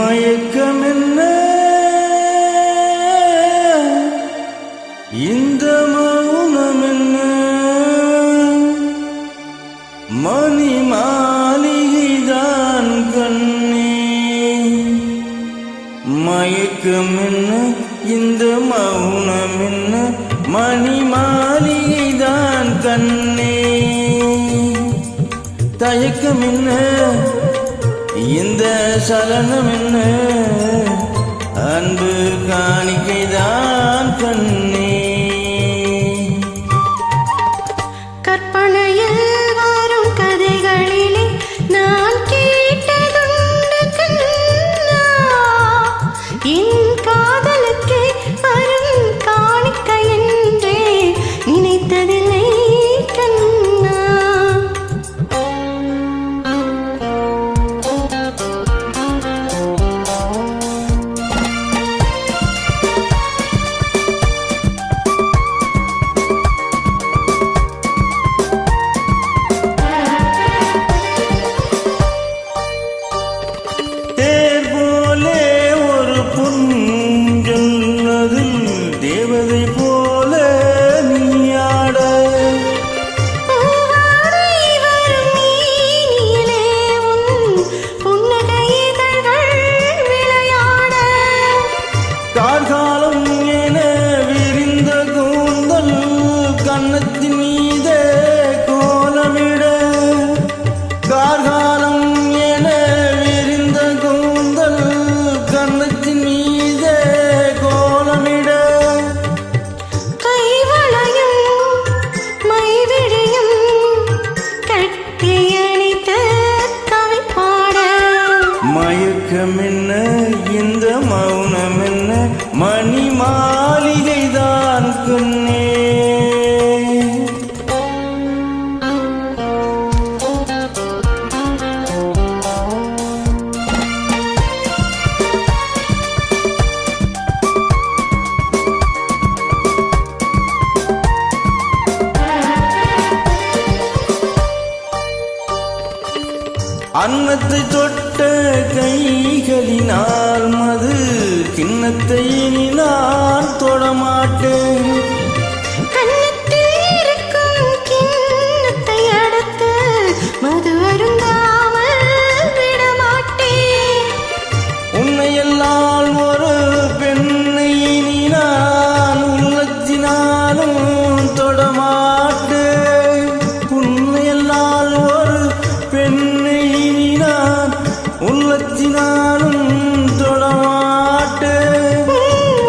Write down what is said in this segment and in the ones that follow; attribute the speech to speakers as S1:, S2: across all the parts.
S1: மயக்கம் என்ன இந்த மௌனம் என்ன மணி மாளிகைதான் கண்ணே மயக்கம் என்ன இந்த மௌனம் என்ன மணி மாளிகைதான் கண்ணே தயக்கம் என்ன இந்த சலனம் என்ன அன்பு காணிக்கைதான் கண்ணே
S2: கற்பனையில் வரும் கதைகளிலே நான் கேட்டதுண்டு கண்ணா என் காதலுக்கு வரும் காணிக்கை என்றே நினைத்ததில்லை கண்ணா
S1: தேவதை போல நீயாட கார்காலம் என விரிந்த கூந்தல் கன்னத்தின் மீதே கோலமிட கார்காலம் என விரிந்த கூந்தல் கன்னத்தின் மீதே கோலமிட மயக்கம் என்ன இந்த மௌனம் என்ன மணி மாளிகைதான் கண்ணே அன்னத்தை தொட்ட கைகளினால் மது கிண்ணத்தை நான் தொடமாட்டேன்
S2: கிண்ணத்தை அடுத்து மது அருந்தாமல் விடமாட்டேன்
S1: உன்னை எல்லாம் ஒரு பெண்ணை நான் உள்ளத்தினாலும் தொடமாட்டேன் உன்னை எல்லாம் ஒரு பெண்ணை உள்ளத்தினாலும் தொடமாட்டேன்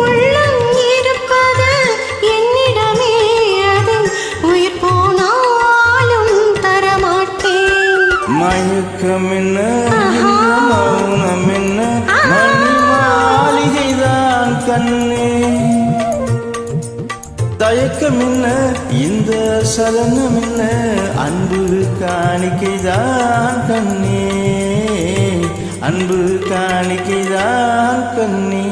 S2: உள்ளம் இருப்பது என்னிடமே அது உயிர் போனாலும் தரமாட்டேன்
S1: மயக்கம் என்ன மௌனம் என்ன மணி மாளிகைதான் கண்ணே தயக்கம் என்ன இந்த சலனம் என்ன அன்பு காணிக்கைதான் கண்ணே அன்பு காணிக்கைதான் கண்ணே